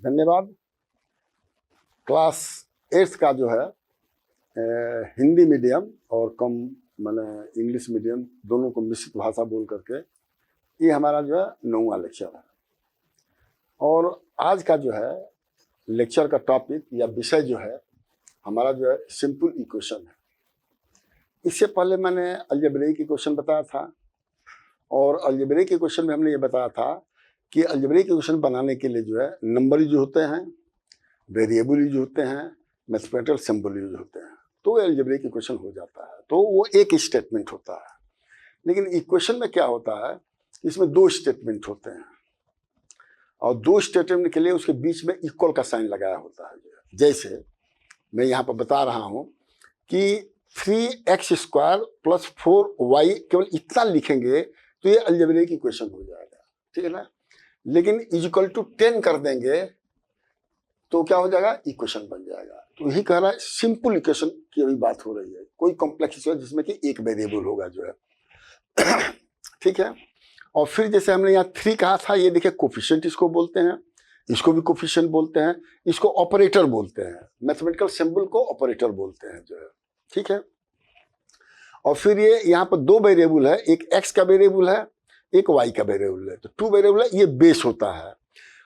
धन्यवाद। क्लास 8 का जो है हिंदी मीडियम और कम माने इंग्लिश मीडियम दोनों को मिश्रित भाषा बोल करके ये हमारा जो है 9वां लेक्चर है। और आज का जो है लेक्चर का टॉपिक या विषय जो है हमारा जो है सिंपल इक्वेशन है। इससे पहले मैंने अलजेब्रिक इक्वेशन बताया था और अलजेब्रिक इक्वेशन में हमने ये बताया था कि अलजेब्रिक इक्वेशन बनाने के लिए जो है नंबर यूज होते हैं, वेरिएबल यूज होते हैं, मैथमेटिकल सिंबल यूज होते हैं, तो अलजेब्रिक इक्वेशन हो जाता है। तो वो एक स्टेटमेंट होता है। लेकिन इक्वेशन में क्या होता है, इसमें दो स्टेटमेंट होते हैं और दो स्टेटमेंट के लिए उसके बीच में इक्वल का साइन लगाया होता है। जैसे मैं यहाँ पर बता रहा हूँ कि 3x² + 4y केवल इतना लिखेंगे तो ये अलजेब्रिक इक्वेशन हो जाएगा, ठीक है ना। लेकिन = 10 कर देंगे तो क्या हो जाएगा, इक्वेशन बन जाएगा। तो यही कह रहा है सिंपल इक्वेशन की अभी बात हो रही है, कोई कॉम्प्लेक्स इक्वेशन जिसमें कि एक वेरिएबल होगा जो है ठीक है। और फिर जैसे हमने यहाँ 3 कहा था, ये देखिए कोफिशिएंट इसको बोलते हैं, इसको भी कोफिशिएंट बोलते हैं, इसको ऑपरेटर बोलते हैं, मैथमेटिकल सिंबल को ऑपरेटर बोलते हैं जो है, ठीक है। और फिर ये यहाँ पर दो वेरिएबल है, एक x का वेरिएबल है, एक y का वेरिएबल है। तो 2 वेरिएबल है, ये बेस होता है।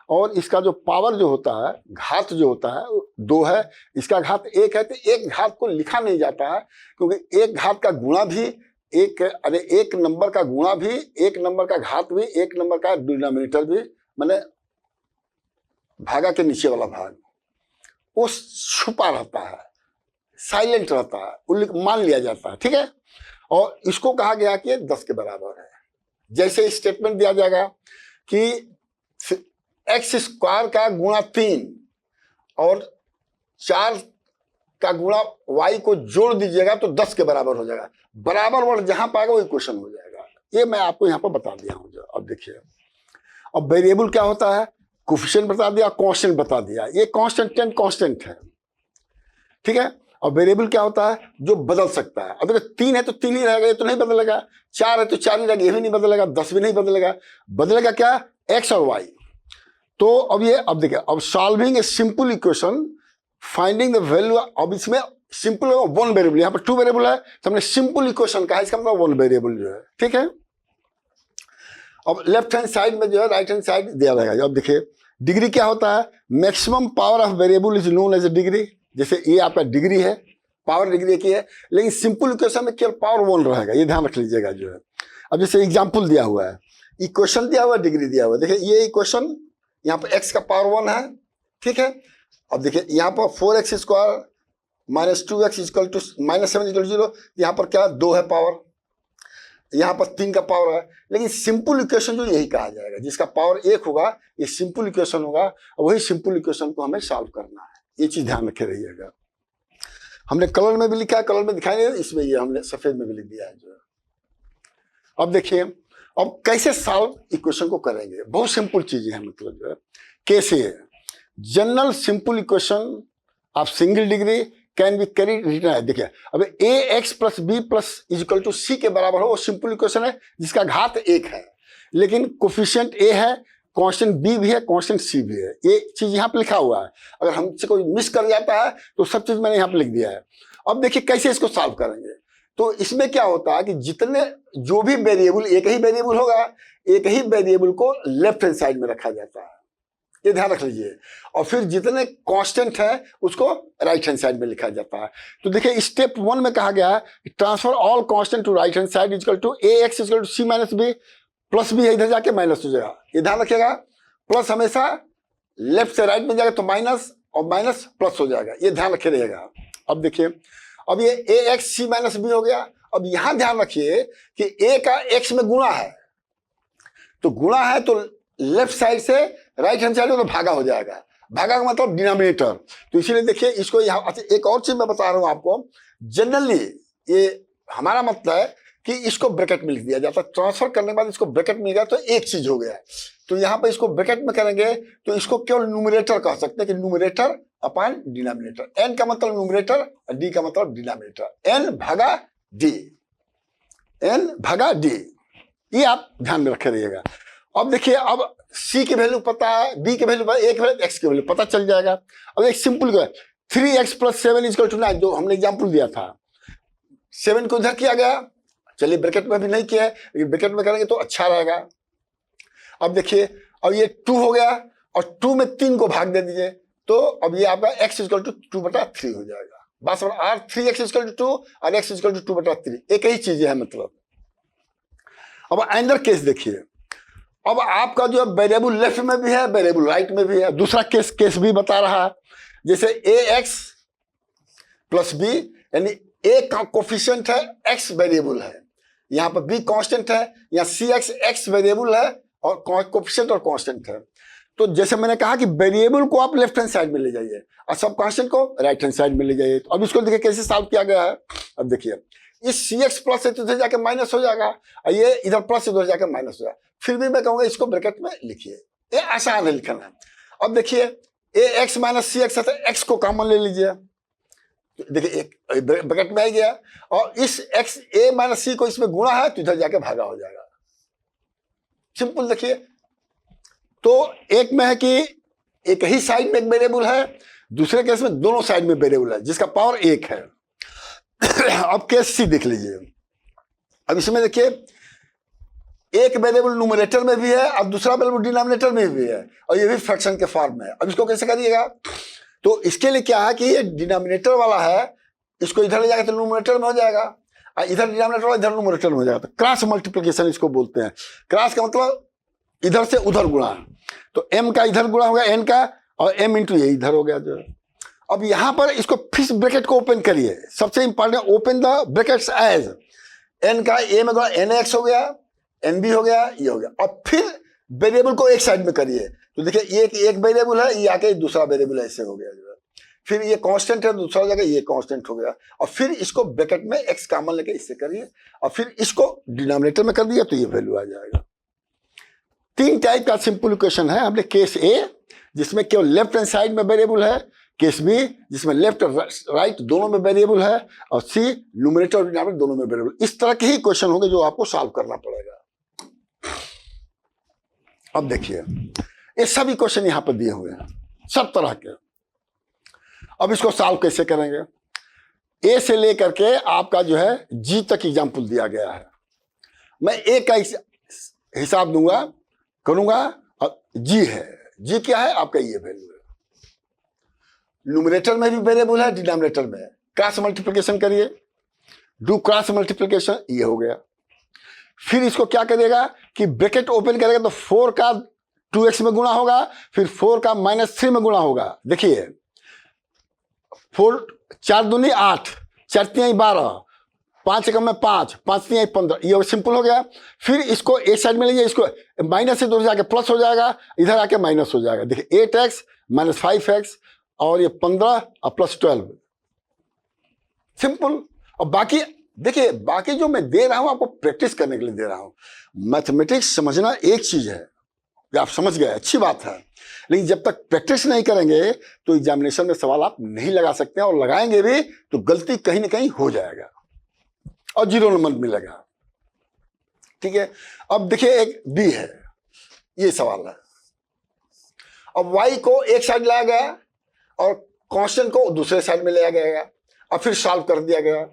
और इसका जो पावर जो होता है, घात जो होता है 2 है, इसका घात 1 है। तो एक घात को लिखा नहीं जाता है क्योंकि एक घात का गुणा भी एक नंबर का गुणा भी, एक नंबर का घात भी, एक नंबर का डिनोमिनेटर भी, माने भागा के नीचे वाला भाग वो छुपा रहता है, साइलेंट रहता है, वो मान लिया जाता है, ठीक है। और इसको कहा गया कि 10 के बराबर है। जैसे स्टेटमेंट दिया जाएगा कि x² का गुणा 3 और 4 का गुणा y को जोड़ दीजिएगा तो 10 के बराबर हो जाएगा। बराबर वर्ड जहां पाएगा वो इक्वेशन हो जाएगा। ये मैं आपको यहाँ पर बता दिया हूँ। जो अब देखिए, अब वेरिएबल क्या होता है, कोफिशिएंट बता दिया, कांस्टेंट बता दिया। ये कांस्टेंट 10 कांस्टेंट है, ठीक है। और वेरिएबल क्या होता है, जो बदल सकता है। अब देखो 3 है तो 3 ही रहेगा, ये तो नहीं बदलेगा। 4 है तो 4 ही रहेगा, ये भी नहीं बदलेगा। 10 भी नहीं बदलेगा। बदलेगा क्या, x और y। तो अब देखिए, अब solving a simple equation, finding the value. अब इसमें सिंपल 1 वेरिएबल, यहाँ पर 2 वेरिएबल है तो हमने सिंपल इक्वेशन कहा, इसका मतलब 1 वेरिएबल जो है, ठीक है। अब लेफ्ट हैंड साइड में जो है राइट हैंड साइड दिया रहेगा। अब देखिए डिग्री क्या होता है, maximum power of variable is known as a degree. जैसे ये आपका डिग्री है, पावर डिग्री की है, लेकिन सिंपल इक्वेशन में केवल पावर 1 रहेगा, ये ध्यान रख लीजिएगा जो है। अब जैसे एग्जाम्पल दिया हुआ है, इक्वेशन दिया हुआ है, डिग्री दिया हुआ है। देखिए ये इक्वेशन, यहाँ पर x का पावर 1 है, ठीक है। अब देखिए यहाँ पर 4x² - 2x - 7 = 0। यहाँ पर क्या 2 है पावर, यहाँ पर 3 का पावर है। लेकिन सिंपल इक्वेशन जो यही कहा जाएगा, जिसका पावर 1 होगा ये सिंपल इक्वेशन होगा। और वही सिंपल इक्वेशन को हमें सॉल्व करना है, ये चीज ध्यान रखे रहिएगा। हमने कलर में भी लिखा है, कलर में दिखाई नहीं, इसमें ये हमने सफेद में भी लिख दिया है जो है। अब देखिए, अब कैसे सॉल्व इक्वेशन को करेंगे, बहुत सिंपल चीजें हैं। मतलब जो है कैसे है, general simple equation of single degree can be carried written है। देखिए अब ax + b = c के बराबर हो, वो सिंपल इक्वेशन है जिसका घात 1 है, लेकिन कोफिशिएंट a है, कांस्टेंट b भी है, कांस्टेंट c भी है। ये चीज यहाँ पे लिखा हुआ है। अगर हमसे कोई मिस कर जाता है तो सब चीज मैंने यहाँ पे लिख दिया है। अब देखिए कैसे इसको सॉल्व करेंगे। तो इसमें क्या होता है कि जितने जो भी वेरिएबल, एक ही वेरिएबल होगा, एक ही वेरिएबल को लेफ्ट हैंड साइड में रखा जाता है, ये ध्यान रख लीजिए। और फिर जितने कांस्टेंट है उसको राइट हैंड साइड में लिखा जाता है। तो देखिए स्टेप 1 में कहा गया है transfer all constant to right hand side = ax = c - b। Plus भी है, इधर जाके माइनस हो जाएगा, ये ध्यान रखिएगा। प्लस हमेशा लेफ्ट से राइट में जाएगा तो माइनस, और माइनस प्लस हो जाएगा, ये ध्यान रखे रहिएगा। अब देखिए, अब ये ax c - b हो गया। अब यहां ध्यान रखिए कि a का x में गुणा है, तो गुणा है तो लेफ्ट साइड से राइट हैंड साइड में तो भागा हो जाएगा। भागा का मतलब डिनोमिनेटर। तो इसीलिए देखिए इसको यहाँ, अच्छा एक और चीज मैं बता रहा हूँ आपको, जनरली ये हमारा मतलब है कि इसको ब्रैकेट में लिख दिया जाता है। ट्रांसफर करने के बाद इसको ब्रैकेट मिल गया तो एक चीज हो गया। तो यहाँ पर इसको ब्रैकेट में करेंगे तो इसको केवल न्यूमरेटर कह सकते हैं कि न्यूमरेटर अपॉन डिनोमिनेटर। n का मतलब न्यूमरेटर और d का मतलब डिनोमिनेटर। n भागा d, n भागा d, ये आप ध्यान में रखे रहिएगा। अब देखिए, अब c की वैल्यू पता है, b की वैल्यू पता है, a की वैल्यू, x की वैल्यू पता चल जाएगा। अब एक सिंपल 3x + 7 = 9, जो हमने एग्जाम्पल दिया था। 7 को इधर किया गया, चलिए ब्रैकेट में भी नहीं किया है, लेकिन ब्रैकेट में करेंगे तो अच्छा रहेगा। अब देखिए, अब ये 2 हो गया और 2 में 3 को भाग दे दीजिए, तो अब ये आपका x = 2/3 हो जाएगा। बस, और 3x = 2 और x = 2/3, एक ही चीज है मतलब। अब अंदर केस देखिए, अब आपका जो वेरिएबल लेफ्ट में भी है, वेरिएबल राइट में भी है। दूसरा केस भी बता रहा है, जैसे ax + b, यानी a का कोफिशिएंट है, x वेरिएबल है, यहाँ पर b कांस्टेंट है, यहाँ cx x वेरिएबल है और कोफिशिएंट और कांस्टेंट है। तो जैसे मैंने कहा कि वेरिएबल को आप लेफ्ट हैंड साइड में ले जाइए और सब कांस्टेंट को राइट हैंड साइड में ले जाइए। तो अब इसको देखिए कैसे सॉल्व किया गया है। अब देखिए, इस cx प्लस है तो इधर जाके माइनस हो जाएगा, और ये इधर प्लस इधर जाके माइनस हो जाएगा। फिर भी मैं कहूंगा इसको ब्रैकेट में लिखिए, ये आसान है लिखना। अब देखिए, ax - cx है तो x को कॉमन ले लीजिए, देखिए एक ब्रैकेट में आ गया, और इस x a - c को इसमें गुणा है तो इधर जाके भागा हो जाएगा। सिंपल। देखिए, तो एक में है कि एक ही साइड में एक वेरिएबल है, दूसरे केस में दोनों साइड में वेरिएबल है जिसका पावर 1 है। अब केस सी देख लीजिए। अब इसमें देखिए, एक वेरिएबल न्यूमरेटर में भी है और दूसरा वेरिएबल डिनोमिनेटर में भी है, और ये भी फ्रैक्शन के फॉर्म में है। अब इसको कैसे करिएगा? तो इसके लिए क्या है कि ये डिनोमिनेटर वाला है, इसको इधर ले जाएगा तो न्यूमरेटर में हो जाएगा, और इधर डिनोमिनेटर वाला इधर न्यूमरेटर में हो जाएगा। तो क्रॉस मल्टीप्लिकेशन इसको बोलते हैं। क्रॉस का मतलब इधर से उधर गुणा, तो m का इधर गुणा होगा n का, और m × ये इधर हो गया जो। अब यहां पर इसको फिर ब्रैकेट को ओपन करिए, सबसे important, open the brackets as n का a में गुणा nx हो गया, nb हो गया, ये हो गया। और फिर वेरिएबल को एक साइड में करिए, तो देखिए एक वेरिएबल है, ये आके दूसरा वेरिएबल ऐसे हो गया जो है। फिर ये कांस्टेंट है, दूसरा जगह ये कांस्टेंट हो गया, और फिर इसको ब्रैकेट में x कॉमन लेके इससे करिए, और फिर इसको डिनोमिनेटर में कर दिया तो ये वैल्यू आ जाएगा। 3 टाइप का सिंपल इक्वेशन है। हमने केस ए जिसमें केवल लेफ्ट हैंड साइड में वेरिएबल है, केस बी जिसमें लेफ्ट और राइट दोनों में वेरिएबल है, और सी न्यूमरेटर और डिनोमिनेटर दोनों में वेरिएबल। इस तरह के ही क्वेश्चन होंगे जो आपको सॉल्व करना पड़ेगा। अब देखिए, ये सभी क्वेश्चन यहां पर दिए हुए हैं, सब तरह के। अब इसको सॉल्व कैसे करेंगे? ए से लेकर के आपका जो है जी तक एग्जाम्पल दिया गया है। मैं ए का हिसाब दूंगा, करूंगा, और जी है, जी क्या है आपका, ये वैल्यू है। न्यूमरेटर में भी वेरिएबल है, डिनोमिनेटर में। क्रॉस मल्टीप्लिकेशन करिए, डू क्रॉस मल्टीप्लिकेशन, ये हो गया। फिर इसको क्या करेगा कि ब्रैकेट ओपन करेगा तो 4 का 2x में गुणा होगा, फिर 4 का -3 में गुणा होगा। देखिए, 4 4 दूनी 8, 4 3 12, 5 एकम में 5, 5 3 15, ये सिंपल हो गया। फिर इसको एक साइड में लीजिए, इसको माइनस से दूर जाके प्लस हो जाएगा, इधर आके माइनस हो जाएगा। देखिए 8x - 5x, और ये 15 और +12, सिंपल। और बाकी देखिए, बाकी जो मैं दे रहा हूं आपको प्रैक्टिस करने के लिए दे रहा हूं। मैथमेटिक्स समझना एक चीज है, आप समझ गए, अच्छी बात है, लेकिन जब तक प्रैक्टिस नहीं करेंगे तो एग्जामिनेशन में सवाल आप नहीं लगा सकते हैं, और लगाएंगे भी तो गलती कहीं ना कहीं हो जाएगा और 0 नंबर मिलेगा। ठीक है। अब देखिए, एक बी है, ये सवाल है। अब y को एक साइड लाया गया और कांस्टेंट को दूसरे साइड में लाया गया, और फिर सॉल्व कर दिया गया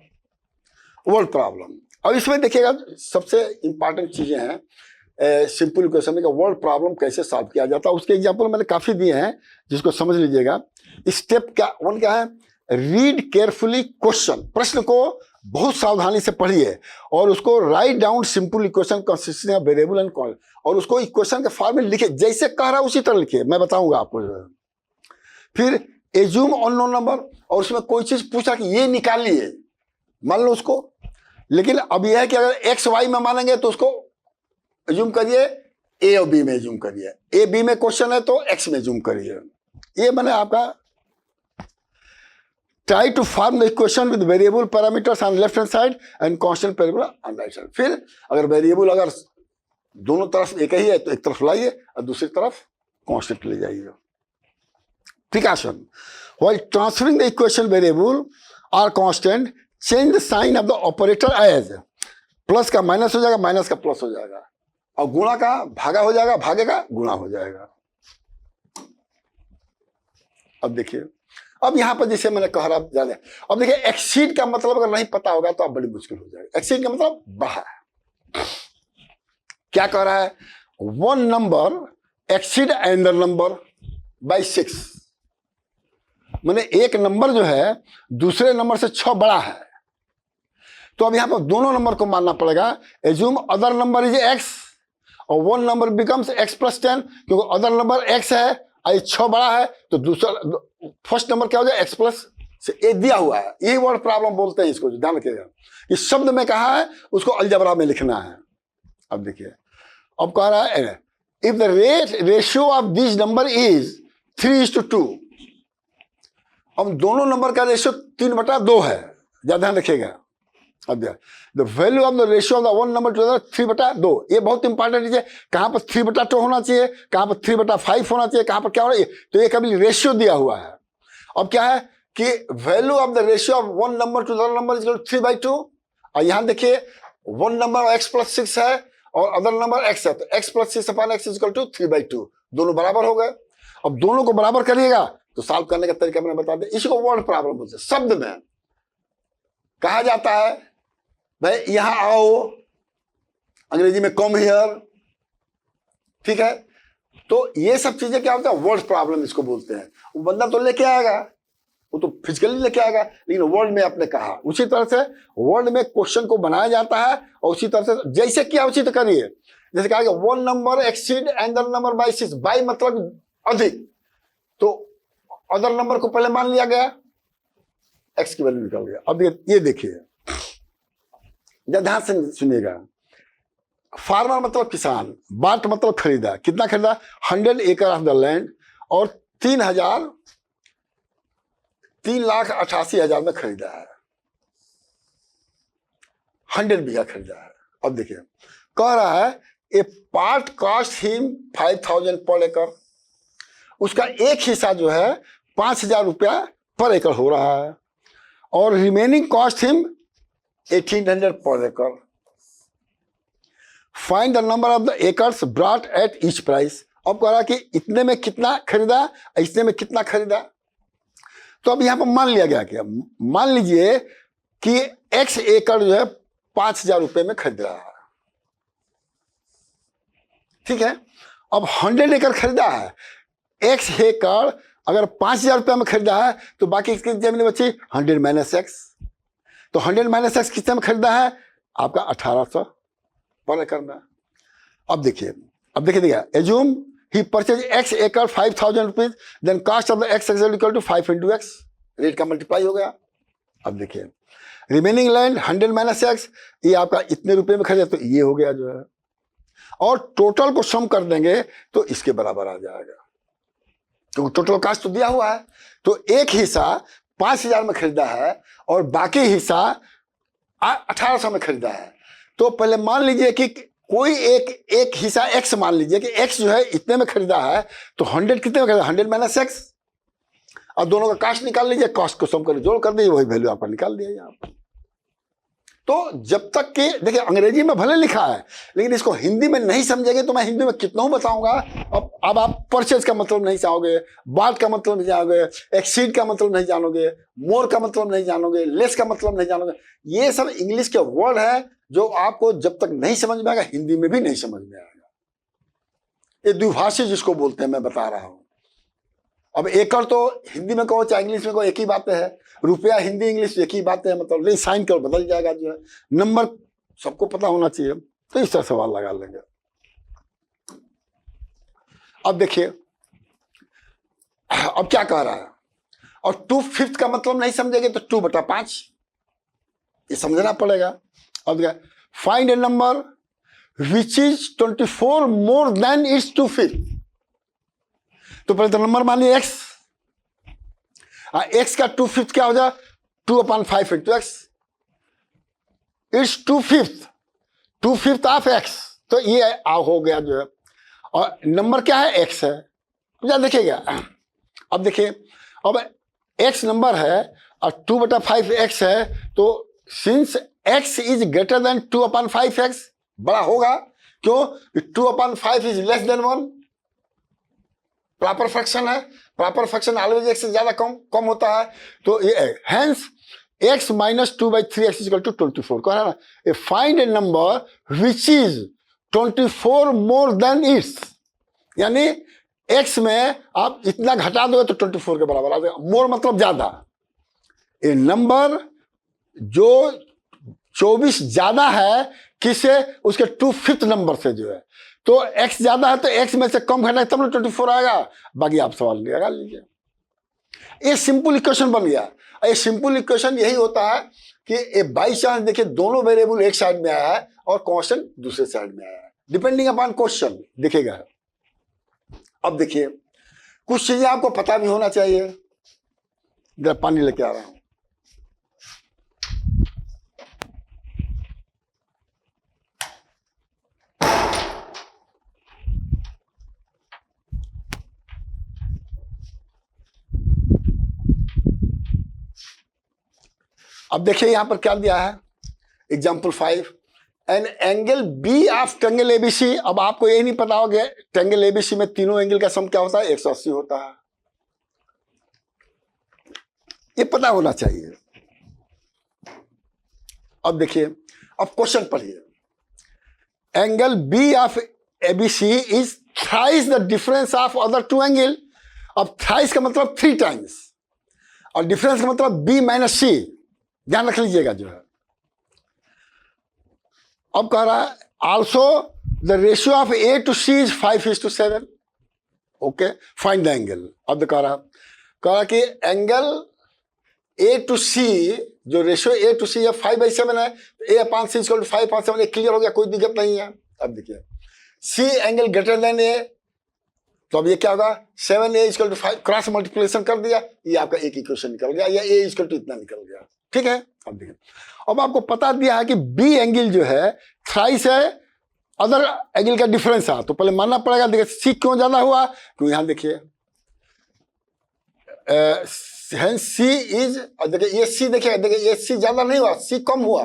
वर्ड प्रॉब्लम। अब इसमें देखिएगा, सबसे इंपॉर्टेंट चीजें हैं सिंपल इक्वेशन में, वर्ड प्रॉब्लम कैसे सॉल्व किया जाता है। उसके एग्जांपल मैंने काफी दिए हैं, जिसको समझ लीजिएगा। स्टेप क्या 1 क्या है? रीड केयरफुली क्वेश्चन, प्रश्न को बहुत सावधानी से पढ़िए, और उसको write down simple equation consisting of variable and constant, और उसको इक्वेशन के फॉर्म में लिखे, जैसे कह रहा है उसी तरह लिखिए, मैं बताऊंगा आपको। फिर एज्यूम अननोन नंबर, और उसमें कोई चीज पूछा कि ये निकालिए, मान लो उसको, लेकिन अब यह है कि अगर एक्स वाई में मानेंगे तो उसको एज्यूम करिए ए और बी में एज्यूम करिए, ए बी में क्वेश्चन है तो एक्स में एज्यूम करिए। ये मैंने आपका try to form the equation with variable parameters on left hand side and constant variable on right side. फिर अगर वेरिएबल अगर दोनों तरफ एक ही है तो एक तरफ लाइए और दूसरी तरफ कांस्टेंट ले जाइए। Precaution, while transferring the equation variable और constant, change the sign of the operator as, plus का माइनस हो जाएगा, माइनस का प्लस हो जाएगा, और गुणा का भागा हो जाएगा, भागे का गुणा हो जाएगा। अब देखिए, अब यहां पर जैसे मैंने कह रहा जाने, अब देखिए एक्सीड का मतलब अगर नहीं पता होगा तो अब बड़ी मुश्किल हो जाएगी। एक्सीड का मतलब बढ़ा है। क्या कह रहा है? One number exceed another number by 6, माने एक नंबर जो है दूसरे नंबर से 6 बड़ा है। तो अब यहां पर दोनों नंबर को मानना पड़ेगा। Assume other number is x और one number becomes x plus 10, क्योंकि अदर नंबर x है और 6 बड़ा है, तो दूसरा फर्स्ट नंबर क्या हो जाए? x प्लस से। ये दिया हुआ है, यही वर्ड प्रॉब्लम बोलते हैं इसको, ध्यान रखिएगा। इस शब्द में कहा है, उसको अलजबरा में लिखना है। अब देखिए, अब कह रहा है if the ratio of this number is 3:2, अब दोनों नंबर का रेशियो 3/2 है, ज्यादा ध्यान रखिएगा। अब the value of the ratio of the one number two 3/2, ये बहुत इंपॉर्टेंट है। कहां पर 3/2 होना चाहिए, कहां पर 3/5 होना चाहिए, कहां पर क्या होना चाहिए, तो ये कभी रेशियो दिया हुआ है। अब क्या है कि value of the ratio of one number two other number is 3/2, और यहां देखिए वन नंबर x प्लस 6 है और अदर नंबर x है, तो x plus 6 upon x is 3/2, दोनों बराबर हो गए। अब दोनों को बराबर करिएगा तो सॉल्व करने का तरीका मैंने बता दिया। इसको वर्ड प्रॉब्लम बोलते हैं। शब्द में कहा जाता है भाई यहां आओ, अंग्रेजी में कम हियर, ठीक है। तो ये सब चीजें क्या होता है? वर्ड प्रॉब्लम इसको बोलते हैं। वो बंदा तो लेके आएगा, वो तो फिजिकली लेके आएगा, लेकिन वर्ड में आपने कहा। उसी तरह से वर्ड में क्वेश्चन को बनाया जाता है, और उसी तरह से जैसे किया उसी तो करिए। जैसे कहा one number exceed another number by 6, by मतलब अधिक, तो अदर नंबर को पहले मान लिया गया, एक्स की वैल्यू निकल गया। अब ये देखिए, ध्यान से सुनिएगा। फार्मर मतलब किसान, बाट मतलब खरीदा, कितना खरीदा? 100 एकड़ ऑफ द लैंड, और 3,88,000 में खरीदा है। 100 बीघा खरीदा है। अब देखिए कह रहा है ए पार्ट कॉस्ट हिम 5,000 पर एकड़, उसका एक हिस्सा जो है 5,000 रुपया पर एकड़ हो रहा है, और रिमेनिंग कॉस्ट हिम 1,800 पर एकड़। Find the number of the acres brought at each price. अब कह रहा कि इतने में कितना खरीदा, इतने में कितना खरीदा। तो अब यहां पर मान लिया गया क्या, मान लीजिए कि x एकड़ जो है 5,000 रुपए में खरीद रहा है, ठीक है। अब 100 एकड़ खरीदा है, x एकड़ अगर 5,000 रुपए में खरीदा है, तो बाकी इसकी जमीन बची 100 माइनस x, तो 100 माइनस x कितने में खरीदा है? आपका 1,800 पर एकड़ में। अब देखिए एज्यूम ही परचेज x एकड़ 5,000 rupees, then cost of the x equal to 5 into x, rate का मल्टीप्लाई हो गया। अब देखिए रिमेनिंग लैंड 100 माइनस x, ये आपका इतने रुपए में खरीदा, तो ये हो गया जो है, और टोटल को सम कर देंगे तो इसके बराबर आ जाएगा, क्योंकि टोटल कॉस्ट तो दिया हुआ है। तो एक हिस्सा 5,000 में खरीदा है और बाकी हिस्सा 1,800 में खरीदा है। तो पहले मान लीजिए कि कोई एक हिस्सा x मान लीजिए कि x जो है इतने में खरीदा है, तो 100 कितने में खरीदा? 100 माइनस x, और दोनों का कॉस्ट निकाल लीजिए, कॉस्ट को सम कर जोड़ कर दीजिए, वही वैल्यू आपका निकाल दिया यहाँ पर। तो जब तक कि देखिए अंग्रेजी में भले लिखा है, लेकिन इसको हिंदी में नहीं समझेंगे तो मैं हिंदी में कितना बताऊंगा। अब आप परचेज का मतलब नहीं जानोगे, बाट का मतलब नहीं जानोगे, एक्सीड का मतलब नहीं जानोगे, मोर का मतलब नहीं जानोगे, लेस का मतलब नहीं जानोगे। ये सब इंग्लिश के वर्ड है जो आपको जब तक नहीं समझ में आएगा, हिंदी में भी नहीं समझ में आएगा। ये द्विभाषी जिसको बोलते हैं, मैं बता रहा हूं। अब एकड़ तो हिंदी में कहो चाहे इंग्लिश में कहो एक ही बात है, रुपया हिंदी इंग्लिश एक ही बात है, मतलब लेकिन साइन कर बदल जाएगा जो है, नंबर सबको पता होना चाहिए। तो इस तरह सवाल लगा लेंगे। अब देखिए अब क्या कह रहा है, और 2/5 का मतलब नहीं समझेंगे तो 2/5 ये समझना पड़ेगा। अब क्या, find a number which is 24 more than it's 2/5। तो पहले तो नंबर मानिए x, x का 2/5 क्या हो जाए? 2/5 into x, it's 2/5 of x, तो ये हो गया जो है, और नंबर क्या है? x है। तो देखिएगा, अब देखिए अब x नंबर है और 2/5 x है, तो since x is greater than 2/5 x, बड़ा होगा, क्यों? 2/5 is less than 1, proper fraction है, प्रॉपर फ्रैक्शन ऑलवेज x से ज्यादा कम होता है। तो ये hence x minus 2/3x equal to 24 कह रहा है ना। Find a number which is 24 more than its, यानी x में आप इतना घटा दोगे तो 24 के बराबर आ जाएगा। मोर मतलब ज्यादा, ए नंबर जो 24 ज्यादा है किससे? उसके 2/5 नंबर से जो है। तो x ज्यादा है तो x में से कम घटा तब ना 24 आएगा। बाकी आप सवाल लगा लीजिए। ये सिंपल इक्वेशन बन गया। ये सिंपल इक्वेशन यही होता है कि बाई चांस देखिए दोनों वेरिएबल एक साइड में आया है और कांस्टेंट दूसरे साइड में आया है, डिपेंडिंग अपॉन क्वेश्चन दिखेगा। अब देखिए कुछ चीजें आपको पता भी होना चाहिए। इधर पानी लेके आ रहा हूं। अब देखिए यहां पर क्या दिया है, example 5, an angle B of triangle ABC. अब आपको ये नहीं पता होगा ट्रायंगल एबीसी में तीनों एंगल का सम क्या होता है? 180 होता है। ये पता होना चाहिए। अब देखिए, अब क्वेश्चन पढ़िए। Angle B of ABC is thrice the difference of other two angle. अब थ्राइस का मतलब 3 टाइम्स और डिफरेंस का मतलब बी माइनस सी, ध्यान रख लीजिएगा जो है। अब कह रहा है also the ratio of A to C is 5:7। Okay, find the angle. अब कह रहा कि एंगल ए टू सी जो रेशियो ए टू सी है 5/7 है, तो A/C = 5/7। क्लियर हो गया, कोई दिक्कत नहीं है। अब देखिए सी एंगल ग्रेटर देन ए, तो अब ये क्या होगा? 7A = 5, क्रॉस मल्टीप्लिकेशन कर दिया, ये आपका एक इक्वेशन निकल गया, या A = इतना निकल गया। ठीक है। अब देखिए, अब आपको पता दिया है कि बी एंगल जो है थ्राइस है अदर एंगल का डिफरेंस है, तो पहले मानना पड़ेगा। देखिए सी क्यों ज्यादा हुआ? क्यों यहां देखिए सी इज, देखिए ये सी, देखिए ये सी ज्यादा नहीं हुआ, सी कम हुआ।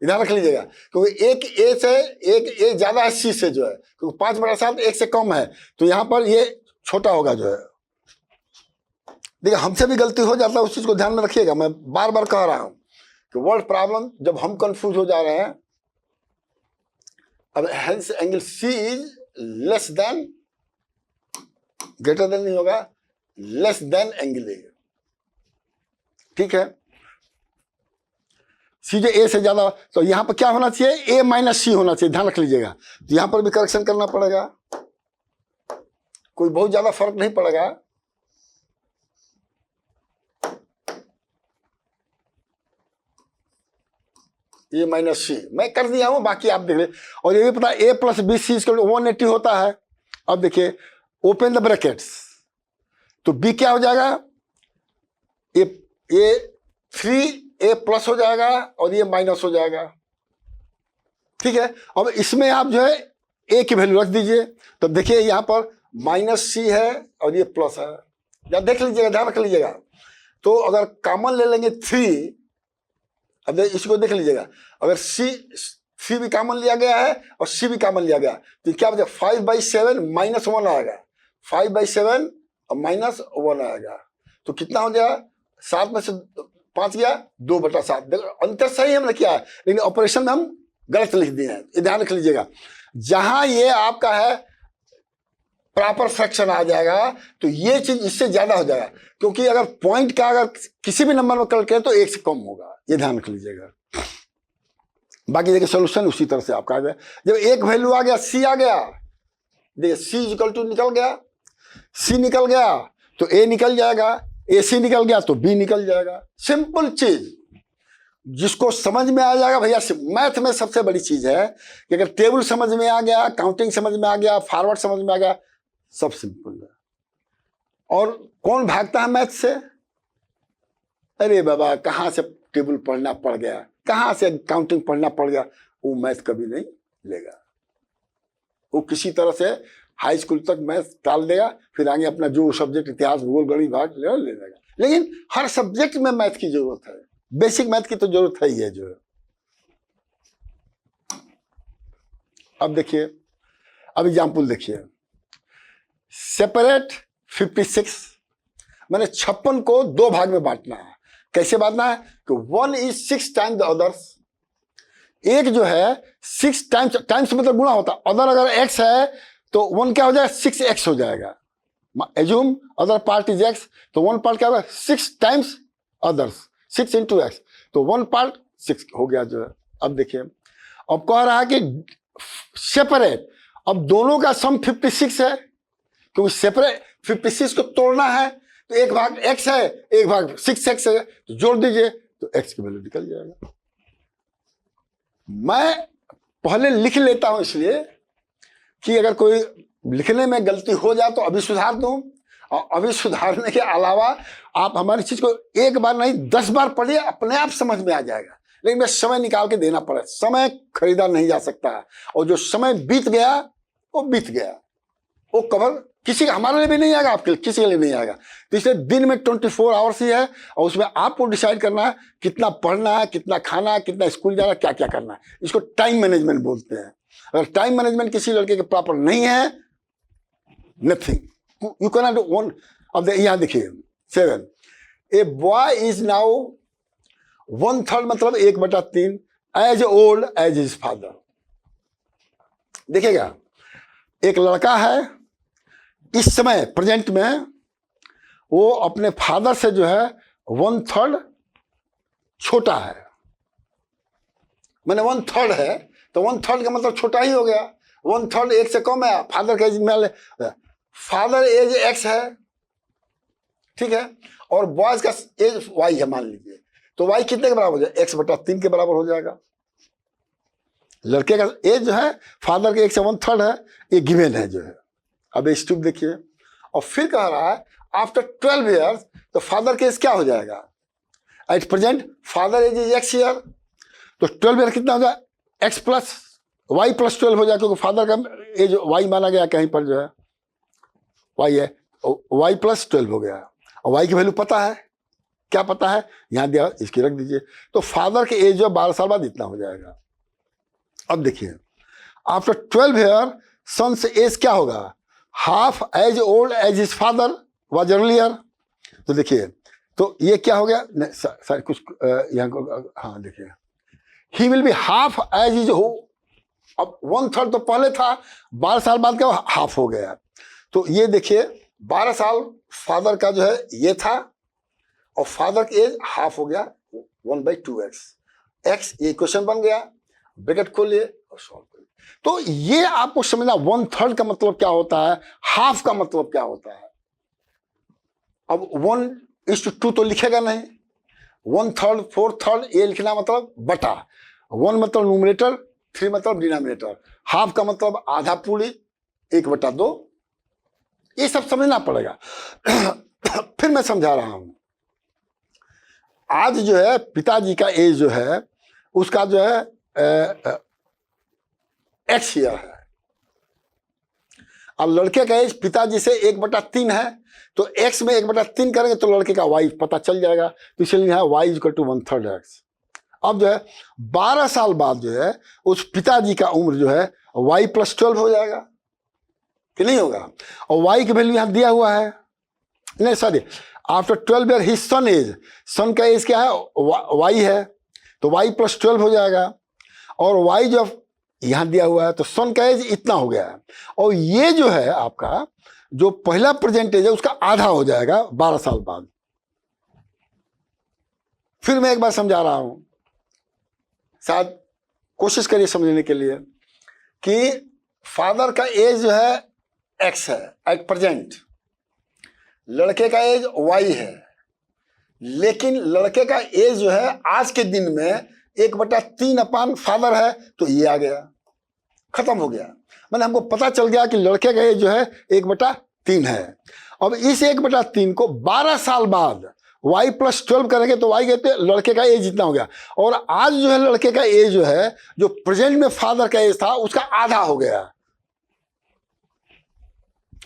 इधर रख लीजिएगा, क्योंकि एक ए से एक ए ज्यादा है सी से जो है, क्योंकि 5/7 एक से कम है, तो यहां पर ये छोटा होगा जो है। देखिए हमसे भी गलती हो जाता है, उस चीज को ध्यान में रखिएगा। मैं बार बार कह रहा हूं कि वर्ड प्रॉब्लम जब हम कंफ्यूज हो जा रहे हैं। अब hence angle C is less than, greater than नहीं होगा, लेस देन एंगल ए। ठीक है, सी जो ए से ज्यादा, तो यहां पर क्या होना चाहिए? A माइनस सी होना चाहिए, ध्यान रख लीजिएगा। तो यहां पर भी करेक्शन करना पड़ेगा, कोई बहुत ज्यादा फर्क नहीं पड़ेगा। A माइनस सी मैं कर दिया हूं, बाकी आप देख ले। और ये भी पता A + BC = 180 होता है। अब देखिए ओपन द ब्रैकेट्स, तो B क्या हो जाएगा? ये 3A+ हो जाएगा और ये माइनस हो जाएगा। ठीक है, अब इसमें आप जो है A की वैल्यू रख दीजिए। तो देखिए यहां पर -C है और ये प्लस है, या देख लीजिएगा, ध्यान रख लीजिएगा। तो अगर कॉमन ले लेंगे 3, अब इसको देख लीजिएगा, अगर C भी कॉमन लिया गया है और C भी कॉमन लिया गया, तो क्या बचा? 5/7 -1 आएगा, 5/7 और -1 आएगा, तो कितना हो जाएगा? 7 में से 5 गया, 2/7। देखो अंतर सही हमने किया है, लेकिन ऑपरेशन में हम गलत लिख दिए हैं, ये ध्यान रख लीजिएगा। जहां ये आपका है प्रॉपर फ्रैक्शन आ जाएगा, तो ये चीज इससे ज्यादा हो जाएगा, क्योंकि अगर पॉइंट का अगर किसी भी नंबर में कल करें तो 1 से कम होगा, ये ध्यान रख लीजिएगा। बाकी देखिए सोल्यूशन उसी तरह से आपका आ गया। जब एक वैल्यू आ गया, सी आ गया, देखिए C = निकल गया, C निकल गया तो A निकल जाएगा, AC निकल गया तो B निकल जाएगा। सिंपल चीज, जिसको समझ में आ जाएगा भैया। मैथ में सबसे बड़ी चीज है कि अगर टेबल समझ में आ गया, काउंटिंग समझ में आ गया, फॉरवर्ड समझ में आ गया, सब सिंपल है। और कौन भागता है मैथ से? अरे बाबा कहां से टेबल पढ़ना पड़ गया, कहां से काउंटिंग पढ़ना पड़ गया, वो मैथ कभी नहीं लेगा। वो किसी तरह से हाई स्कूल तक मैथ टाल देगा, फिर आगे अपना जो सब्जेक्ट इतिहास भूगोल गणित भाग ले लेगा। लेकिन हर सब्जेक्ट में मैथ की जरूरत है, बेसिक मैथ की तो जरूरत है ही है जो है। अब देखिए, अब एग्जाम्पल देखिए, सेपरेट 56, मैंने 56 को 2 भाग में बांटना है। कैसे बांटना है कि 1 is 6 टाइम्स द अदर्स। एक जो है 6 टाइम्स, टाइम्स मतलब गुणा होता है, अदर अगर x है तो 1 क्या हो जाएगा, 6x हो जाएगा। Assume other part is x, तो 1 पार्ट क्या होगा, 6 टाइम्स अदर्स, 6 into x, तो 1 पार्ट 6 हो गया जो है। अब देखिए, अब कह रहा है कि सेपरेट, अब दोनों का सम 56 है, क्योंकि सेपरेट 56 को तोड़ना है, तो एक भाग x है, एक भाग 6x है, तो जोड़ दीजिए तो x की वैल्यू निकल जाएगा। मैं पहले लिख लेता हूं इसलिए कि अगर कोई लिखने में गलती हो जाए तो अभी सुधार दूं, और अभी सुधारने के अलावा आप हमारी चीज को एक बार नहीं 10 बार पढ़िए, अपने आप समझ में आ जाएगा। लेकिन मैं समय निकाल के देना पड़े, समय खरीदा नहीं जा सकता है, और जो समय बीत गया वो बीत गया, वो कवर किसी का, हमारे लिए भी नहीं आएगा, आपके किसी के लिए नहीं आएगा। तो इसलिए दिन में 24 आवर्स ही है, और उसमें आपको डिसाइड करना है कितना पढ़ना है, कितना खाना है, कितना स्कूल जाना है, क्या क्या करना है। इसको टाइम मैनेजमेंट बोलते हैं। अगर टाइम मैनेजमेंट किसी लड़के के प्रॉपर नहीं है, nothing you can do one. अब यहां देखिए 7, ए बॉय इज नाउ 1/3 मतलब 1/3 as old as his father. देखिएगा, एक लड़का है इस समय प्रेजेंट में, वो अपने फादर से जो है 1/3 छोटा है। मैंने 1/3 है तो 1/3 का मतलब छोटा ही हो गया। 1/3 एक से कम है, फादर का एज में, फादर एज x है, ठीक है, और बॉयज का एज y है मान लीजिए, तो y कितने के बराबर हो जाएगा, x/3 के बराबर हो जाएगा। लड़के का एज जो है फादर के 1 से 1/3 है, ये गिवन है जो है। अब स्टूप देखिए, और फिर कह रहा है आफ्टर 12 ईयर्स, तो फादर के एज क्या हो जाएगा, at present father age is x year, तो 12 ईयर कितना हो जाए, x प्लस y प्लस 12 हो जाए, क्योंकि फादर का एज y माना गया कहीं पर जो है y है, y प्लस 12 हो गया। और y की वैल्यू पता है, क्या पता है, यहां दिया, इसकी रख दीजिए, तो फादर के एज जो 12 साल बाद इतना हो जाएगा। अब देखिए, आफ्टर 12 ईयर सन से एज क्या होगा, half as old as his father was earlier. तो देखिए, तो ये क्या हो गया, सर कुछ यहाँ, हाँ देखिए, he will be half as is हो। अब 1/3 तो पहले था, 12 साल बाद क्या हाफ हो गया, तो ये देखिए 12 साल फादर का जो है ये था, और फादर की एज हाफ हो गया 1/2x। x ये क्वेश्चन बन गया, ब्रैकेट खोलिए और सॉल्व करिए। तो ये आपको समझना 1/3 का मतलब क्या होता है, हाफ का मतलब क्या होता है। अब 1:2 तो लिखेगा नहीं, 1/3 4/3 ये लिखना मतलब बटा, 1 मतलब न्यूमरेटर, 3 मतलब डिनोमिनेटर, हाफ का मतलब आधा पूरी, 1/2, ये सब समझना पड़ेगा। फिर मैं समझा रहा हूं, आज जो है पिताजी का एज जो है उसका जो है x ईयर है, अब लड़के का एज पिताजी से 1/3 है, तो x में 1/3 करेंगे तो लड़के का y पता चल जाएगा, तो इसलिए यहाँ y = 1/3 x। अब जो है 12 साल बाद जो है उस पिताजी का उम्र जो है y + 12 हो जाएगा कि नहीं होगा, और y की वैल्यू यहाँ दिया हुआ है, नहीं sorry, after 12 year his son age, son का एज क्या है, y है, तो y + 12 हो जाएगा, और y जो यहां दिया हुआ है, तो सन का एज इतना हो गया है, और ये जो है आपका जो पहला परसेंटेज है उसका आधा हो जाएगा 12 साल बाद। फिर मैं एक बार समझा रहा हूं, शायद कोशिश करिए समझने के लिए, कि फादर का एज जो है x है एट प्रेजेंट, लड़के का एज y है, लेकिन लड़के का एज जो है आज के दिन में 1/3 अपान फादर है, तो ये आ गया, खत्म हो गया। मैंने हमको पता चल गया कि लड़के का एज जो है 1/3 है। अब इस 1/3 को 12 साल बाद y + 12 करेंगे तो y कहते लड़के का एज इतना हो गया, और आज जो है लड़के का एज जो है जो प्रेजेंट में फादर का एज था उसका आधा हो गया।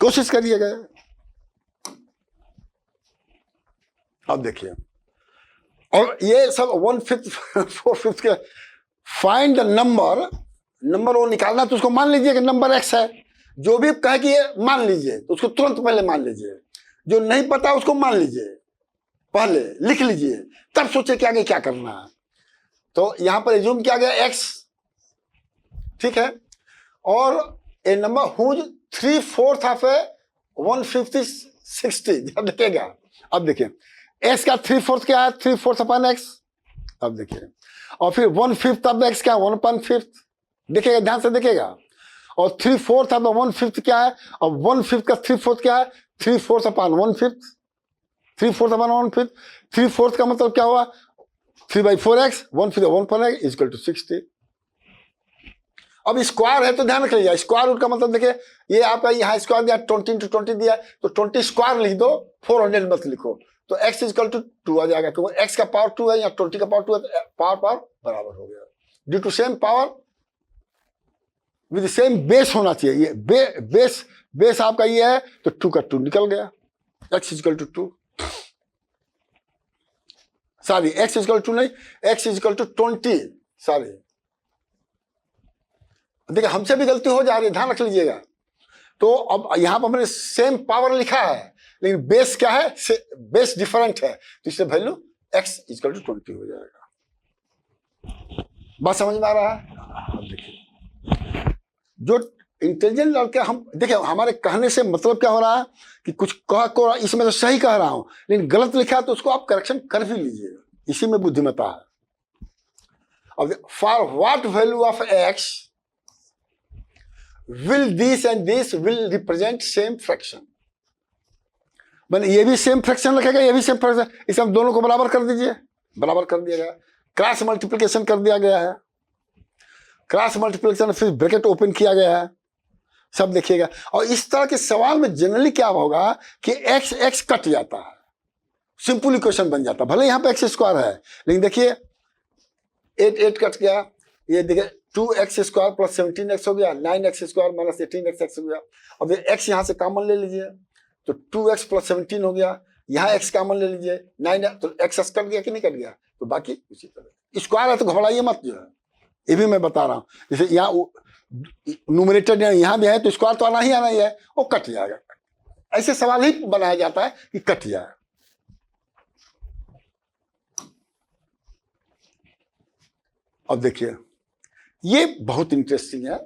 कोशिश करिएगा। अब देखिए, और ये सब 1/5 4/5 के, फाइंड द नंबर नंबर वो निकालना है तो उसको मान लीजिए कि नंबर एक्स है। जो भी कहे कि ये मान लीजिए तो उसको तुरंत पहले मान लीजिए। जो नहीं पता उसको मान लीजिए, पहले लिख लीजिए, तब सोचे कि आगे क्या करना है। तो यहां पर एज्यूम किया गया एक्स, ठीक है। और ए नंबर हुज 3/4 ऑफ ए 150 60, देखिएगा। अब देखिए एक्स का 3/4 क्या है, 3/4 अपॉन एक्स। अब देखिए, और फिर 1/5 ऑफ एक्स क्या है, 1/5। देखिएगा, ध्यान से देखिएगा। और 3/4 ऑफ 1/5 क्या है, और 1/5 का 3/4 क्या है, 3/4 अपॉन 1/5। 3/4 अपॉन 1/5, 3/4 का मतलब क्या हुआ, 3/4x, 1/5 1/5 इक्वल टू 60। अब स्क्वायर है तो ध्यान रख लीजिए, स्क्वायर रूट का मतलब देखिए, ये आपका यहाँ स्क्वायर दिया 20 × 20 दिया, तो 20 स्क्वायर लिख दो, 400 मत लिखो। तो x इक्वल टू 2 आ जाएगा, क्योंकि x का पावर 2 है या 20 का पावर 2 है, तो पावर बराबर हो गया। Due to same power with same base होना चाहिए। ये बेस आपका ये है, तो 2 का 2 निकल गया, x equal to 2। Sorry, x equal to नहीं, x इक्वल टू 20। सॉरी, देखिए हमसे भी गलती हो जा रही है, ध्यान रख लीजिएगा। तो अब यहां पर मैंने सेम पावर लिखा है, लेकिन बेस क्या है, बेस डिफरेंट है, तो इससे वैल्यू x इक्वल टू 20 हो जाएगा। बात समझ में आ रहा है? अब देखिए, जो इंटेलिजेंट लड़के, हम देखिए हमारे कहने से मतलब क्या हो रहा है कि कुछ कह को इसमें तो सही कह रहा हूं, लेकिन गलत लिखा है तो उसको आप करेक्शन कर भी लीजिएगा, इसी में बुद्धिमत्ता है। अब for what value of x will this and this will represent same fraction। मैंने ये भी सेम फ्रैक्शन रखेगा, ये भी सेम फ्रैक्शन, इसे हम दोनों को बराबर कर दीजिए, बराबर कर दिया गया। क्रॉस मल्टीप्लिकेशन कर दिया गया है, क्रॉस मल्टीप्लिकेशन फिर ब्रैकेट ओपन किया गया है, सब देखिएगा। और इस तरह के सवाल में जनरली क्या होगा कि एक्स एक्स कट जाता है, सिंपल इक्वेशन बन जाता है। भले यहाँ पे एक्स स्क्वायर है, लेकिन देखिए 8 कट गया, ये देखिए 2x² प्लस 17x हो गया, 9x² माइनस 18x हो गया। अब ये x यहाँ से कॉमन ले लीजिए, तो 2x प्लस 17 हो गया, यहाँ x कॉमन ले लीजिए 9, तो x कट गया कि नहीं कट गया, तो बाकी उसी तरह। स्क्वायर है तो घबराइए मत, जो है ये भी मैं बता रहा हूँ। जैसे यहाँ न्यूमरेटर यहाँ भी है तो स्क्वायर तो आना ही है, वो कट जाएगा। ऐसे सवाल ही बनाया जाता है कि कट जाए। अब देखिए, ये बहुत इंटरेस्टिंग है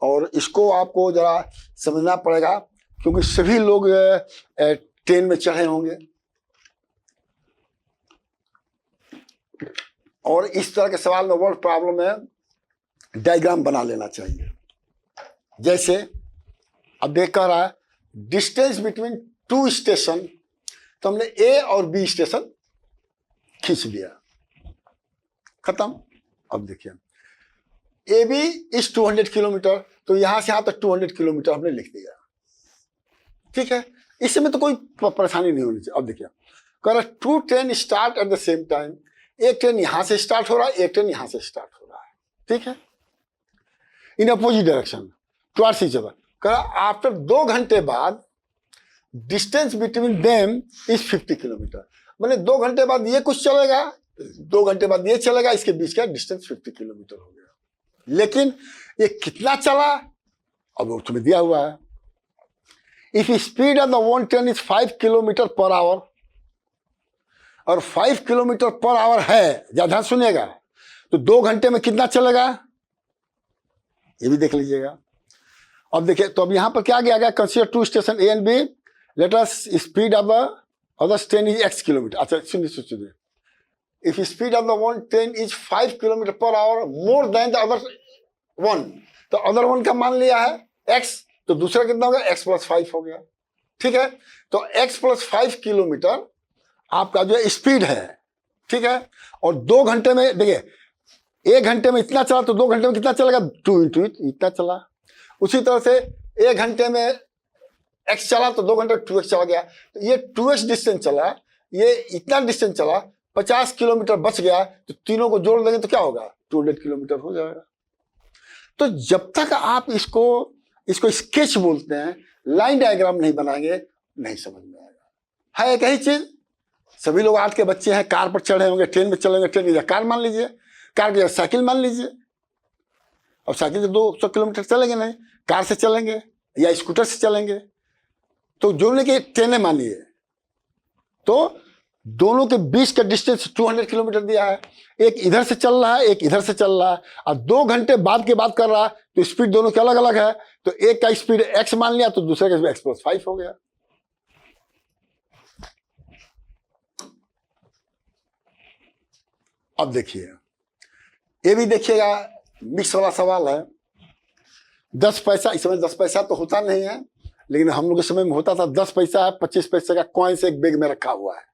और इसको आपको जरा समझना पड़ेगा, क्योंकि सभी लोग ट्रेन में चढ़े होंगे और इस तरह के सवाल में वर्ड प्रॉब्लम में डायग्राम बना लेना चाहिए। जैसे अब देख कह रहा है डिस्टेंस बिटवीन 2 स्टेशन, तो हमने ए और बी स्टेशन खींच लिया, खत्म। अब देखिए ए बी इज 200 किलोमीटर, तो यहां से यहां तक 200 किलोमीटर हमने लिख दिया, ठीक है। इसमें तो कोई परेशानी नहीं होनी चाहिए। अब देखिए कह रहा 2 train start at the same time, एक ट्रेन यहां से स्टार्ट हो रहा है, एक ट्रेन यहां से स्टार्ट हो रहा है, ठीक है, in opposite direction towards each other. कह रहा आफ्टर 2 घंटे बाद distance between them is 50 kilometre, मैंने 2 घंटे बाद ये कुछ चलेगा, 2 घंटे बाद ये चलेगा, इसके बीच का डिस्टेंस 50 किलोमीटर हो गया। लेकिन ये कितना चला, अब वो तुम्हें दिया हुआ है। If speed of the one train is 5 kilometre per hour, और 5 किलोमीटर पर आवर है, ज्यादा सुनिएगा, तो 2 घंटे में कितना चलेगा ये भी देख लीजिएगा। अब देखिए, तो अब यहां पर क्या गया, consider 2 station A and B, let us speed of the other train is x kilometre. अच्छा सुनिए, if speed of the one train is 5 kilometre per hour more than the other one, तो अदर वन का मान लिया है x, तो दूसरा कितना हो गया, x + 5 हो गया, ठीक है। तो x + 5 किलोमीटर आपका जो है स्पीड है, ठीक है। और 2 घंटे में देखिए 1 घंटे में इतना चला, तो 2 घंटे में कितना चलेगा, 2 × इतना चला। उसी तरह से 1 घंटे में x चला तो 2 घंटे 2x चला गया, तो ये 2x डिस्टेंस चला, ये इतना डिस्टेंस चला, 50 किलोमीटर बच गया, तो तीनों को जोड़ देंगे तो क्या होगा, 200 किलोमीटर हो जाएगा। तो जब तक आप इसको स्केच बोलते हैं, लाइन डायग्राम नहीं बनाएंगे, नहीं समझ में आएगा। है एक ही चीज, सभी लोग आज के बच्चे हैं, कार पर चढ़े होंगे, ट्रेन में चलेंगे, ट्रेन की कार मान लीजिए, कार की साइकिल मान लीजिए, अब साइकिल से 200 किलोमीटर चलेंगे नहीं, कार से चलेंगे या स्कूटर से चलेंगे। तो जो ने कि ट्रेनें मानिए, तो दोनों के बीच का डिस्टेंस 200 किलोमीटर दिया है। एक इधर से चल रहा है, एक इधर से चल रहा है, और 2 घंटे बाद की बात कर रहा है, तो स्पीड दोनों की अलग अलग है। तो एक का स्पीड x मान लिया, तो दूसरे का x + 5 हो गया। अब देखिए, ये भी देखिएगा, मिक्स वाला सवाल है। 10 पैसा, इस समय 10 पैसा तो होता नहीं है, लेकिन हम लोग के समय में होता था। 10 पैसा है, 25 पैसे का कॉइन से एक बैग में रखा हुआ है।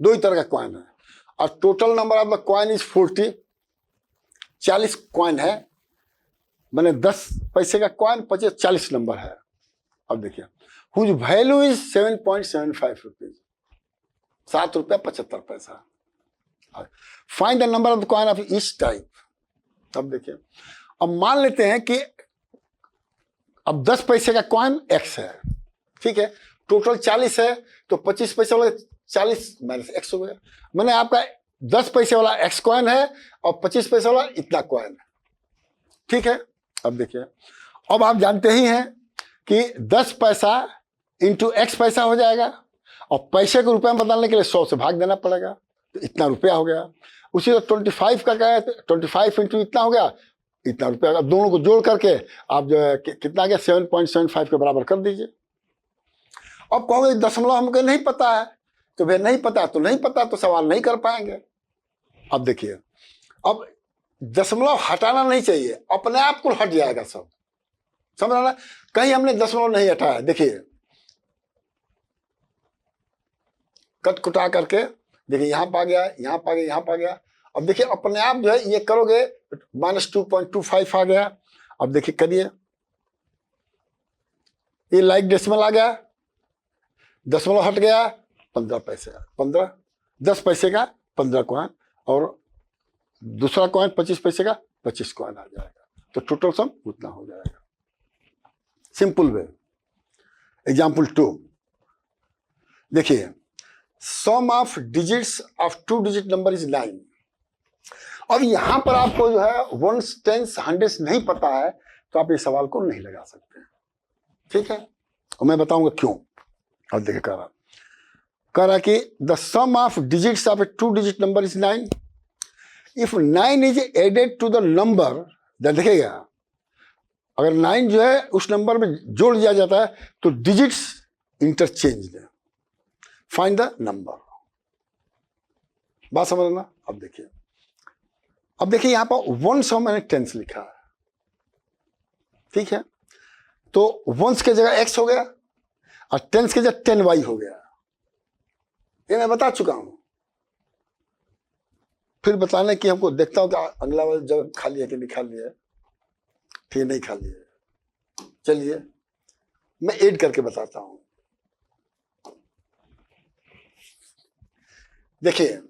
2 ही तरह का कॉइन है, और total number of the coin is 40। 40 coin है, मैंने 10 पैसे का कॉइन 25 40 नंबर है। अब देखिए, हुज वैल्यू इज 7.75 रुपीज, 7 रुपया 75 पैसा। Find the number of the coin of each type. अब देखिए, अब मान लेते हैं कि अब 10 पैसे का कॉइन x है, ठीक है, टोटल 40 है, तो 25 पैसे वाला 40 - x हो गया। मैंने आपका 10 पैसे वाला x कॉइन है और 25 पैसे वाला इतना कॉइन है, ठीक है। अब देखिए, अब आप जानते ही हैं कि 10 पैसा इंटू x पैसा हो जाएगा, और पैसे को रुपये में बदलने के लिए 100 से भाग देना पड़ेगा, तो इतना रुपया हो गया। उसी तरह 25 का क्या है, 25 इंटू इतना हो गया, इतना रुपया। दोनों को जोड़ करके आप जो है कितना गया, 7.75 के बराबर कर दीजिए। अब कहोगे दशमलव हमको नहीं पता है, तो भाई नहीं पता तो नहीं पता, तो सवाल नहीं कर पाएंगे। अब देखिए, अब दशमलव हटाना नहीं चाहिए, अपने आप को हट जाएगा सब, समझ रहा ना। कहीं हमने दशमलव नहीं हटाया, देखिए कट कुटा करके देखिए, यहाँ पा गया, यहाँ पा गया, यहाँ पा गया। अब देखिए, अपने आप जो है ये करोगे, -2.25 आ गया। अब देखिए करिए, ये लाइक डेसिमल आ गया, दशमलव हट गया, 15 पैसे, 15 10 पैसे का 15 कॉइन, और दूसरा कॉइन 25 पैसे का 25 कॉइन आ जाएगा, तो टोटल सम उतना हो जाएगा। Simple way. एग्जाम्पल 2 देखिए, sum of digits of 2 digit number is 9। अब यहां पर आपको जो है 1s 10s 100s नहीं पता है, तो आप इस सवाल को नहीं लगा सकते, ठीक है। और मैं बताऊंगा क्यों। अब देखिए, कह रहा कि the sum of digits of a 2 digit number is 9। If 9 is added to the number, देखिएगा, अगर 9 जो है उस नंबर में जोड़ दिया जाता है, तो डिजिट्स इंटरचेंज है। Find the number. बात समझना। अब देखिए, यहां पर 100 मैंने 10s लिखा है, ठीक है, तो 1s के जगह x हो गया, और 10s के जगह 10y हो गया। ये मैं बता चुका हूं, फिर बताने की हमको देखता हूं कि अगला वाला जगह खाली है कि नहीं खाली है, ठीक नहीं खाली है। चलिए मैं ऐड करके बताता हूं। देखिए,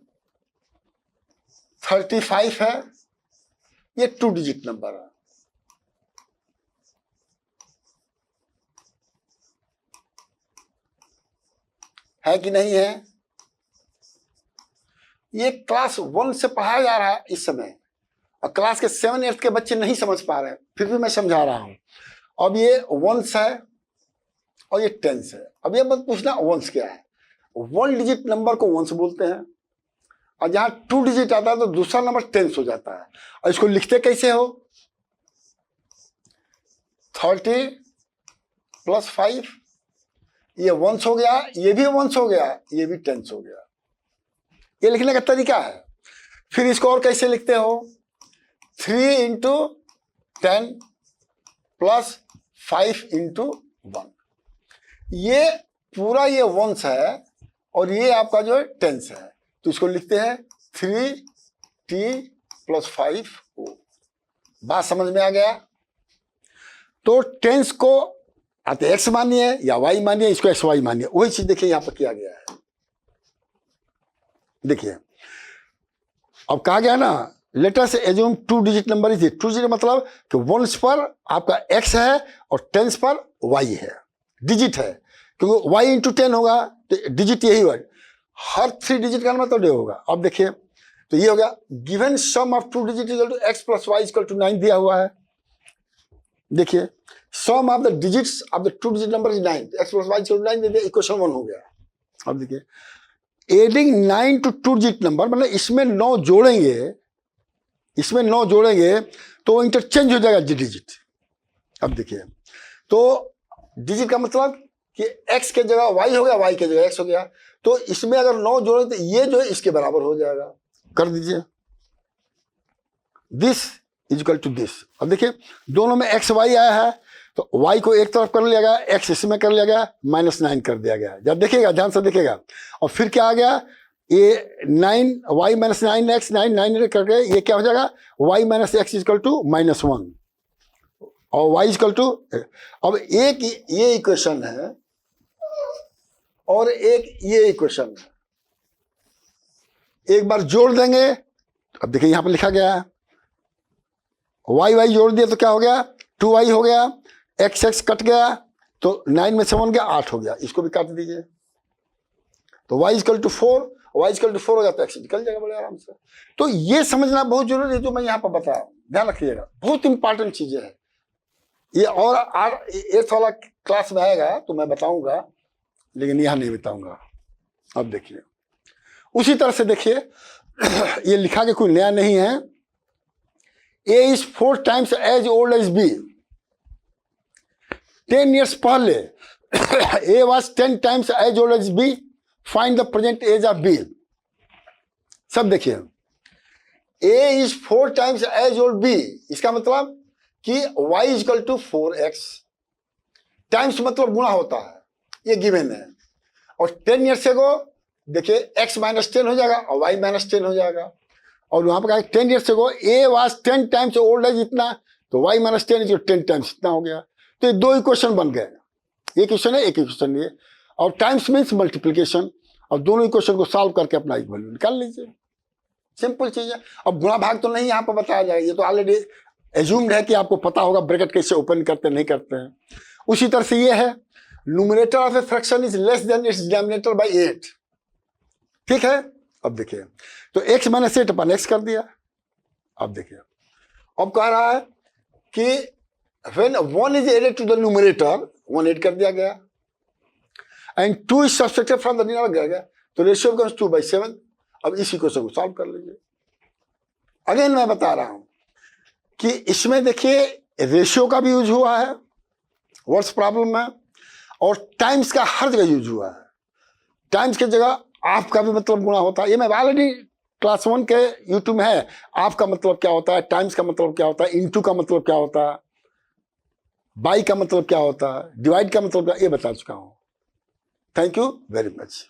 35 है, ये 2 डिजिट नंबर है कि नहीं है। ये क्लास 1 से पढ़ाया जा रहा है इस समय, और क्लास के 7 8 के बच्चे नहीं समझ पा रहे हैं, फिर भी मैं समझा रहा हूं। अब ये 1s है और ये 10s है। अब ये मत पूछना 1s क्या है। 1 डिजिट नंबर को 1s बोलते हैं, और जहां 2 डिजिट आता है तो दूसरा नंबर 10s हो जाता है। और इसको लिखते कैसे हो, 30 + 5, ये 1s हो गया, ये भी 1s हो गया, ये भी 10s हो गया। ये लिखने का तरीका है। फिर इसको और कैसे लिखते हो, 3 × 10 + 5 × 1। ये पूरा ये 1s है, और ये आपका जो है 10s है, तो इसको लिखते हैं 3t + 5o। बात समझ में आ गया। तो 10s को आते x मानिए या y मानिए, इसको xy मानिए, वही चीज देखिए यहां पर किया गया है। देखिए, अब कहा गया ना, let us assume 2 digit number is 2 digit, मतलब कि 1s पर आपका x है और 10s पर y है, डिजिट है, क्योंकि y × 10 होगा तो डिजिट यही होगा। हर 3 डिजिट का मतलब ये होगा। अब देखिए, तो ये हो गया given sum of 2 digit equal to x प्लस वाई इक्वल टू 9 दिया हुआ है। देखिए sum of the digits of the 2 digit number is 9, x प्लस वाई इक्वल टू 9 दे दिया, इक्वेशन 1 हो गया। अब देखिए एडिंग 9 टू 2 डिजिट नंबर, मतलब इसमें 9 जोड़ेंगे, इसमें 9 जोड़ेंगे तो इंटरचेंज हो जाएगा डिजिट। अब देखिए तो डिजिट का मतलब कि x के जगह y हो गया, y के जगह x हो गया, तो इसमें अगर 9 जोड़े तो ये जो है इसके बराबर हो जाएगा। कर दीजिए this is equal to this. अब देखिए दोनों में x y आया है तो y को एक तरफ कर लिया गया, x इसमें कर लिया गया, -9 कर दिया गया। जब देखिएगा ध्यान से देखिएगा, और फिर क्या आ गया, ये 9 y माइनस 9x 9 करके ये क्या हो जाएगा, y minus x equal to -1 और y इक्वल टू। अब एक ये इक्वेशन है और एक ये इक्वेशन है, एक बार जोड़ देंगे। अब देखिए यहां पर लिखा गया है y जोड़ दिया तो क्या हो गया, 2y हो गया, x कट गया तो 9 में से 1 गया, 8 हो गया, इसको भी काट दीजिए तो y equal to 4, y equal to 4 हो गया तो x निकल जाएगा बड़े आराम से। तो ये समझना बहुत जरूरी है जो मैं यहाँ पर बता रहा हूँ, ध्यान रखिएगा, बहुत इंपॉर्टेंट चीजें हैं ये। और एथ वाला क्लास में आएगा तो मैं बताऊंगा, लेकिन यहां नहीं बताऊंगा। अब देखिए उसी तरह से देखिए ये लिखा के कोई नया नहीं है, a is 4 times as old as b। 10 years पहले a was 10 times as old as b, find the present age of b। सब देखिए a is 4 times as old b, इसका मतलब कि y equal to 4x, times मतलब गुणा होता है, ये गिवन है। और 10 ईयर्स से को देखिए x -10 हो जाएगा और y -10 हो जाएगा, और वहां पर कहा 10 ईयर्स से को a was 10 times old age इतना, तो y -10 इज 10 टाइम्स इतना हो गया। तो ये 2 इक्वेशन बन गए, एक क्वेश्चन है एक इक्वेशन ये, और टाइम्स मीन्स मल्टीप्लीकेशन, और दोनों इक्वेशन को सॉल्व करके अपना एक वैल्यू निकाल लीजिए, सिंपल चीज है। अब गुणा भाग तो नहीं यहाँ पर बताया जाएगा, ये तो ऑलरेडी एज्यूम्ड है कि आपको पता होगा ब्रैकेट कैसे ओपन करते नहीं करते हैं। उसी तरह से ये है numerator of a fraction is less then it's denominator by 8, ठीक है। अब देखिए तो x माइनस 8 अपन x कर दिया। अब देखिए अब कह रहा है कि when 1 is added to the numerator, 1 add कर दिया गया, and 2 is subtracted from the denominator गया, तो रेशियो बिकम्स 2/7। अब इसी क्वेश्चन को सॉल्व कर लीजिए। अगेन मैं बता रहा हूं कि इसमें देखिए रेशियो का भी यूज हुआ है वर्ड्स प्रॉब्लम में, और टाइम्स का हर जगह यूज हुआ है। टाइम्स की जगह आप का भी मतलब गुणा होता है, ये मैं ऑलरेडी क्लास 1 के यूट्यूब में है। आप का मतलब क्या होता है, टाइम्स का मतलब क्या होता है, इनटू का मतलब क्या होता है, बाई का मतलब क्या होता है, डिवाइड का मतलब क्या, ये बता चुका हूं। Thank you very much.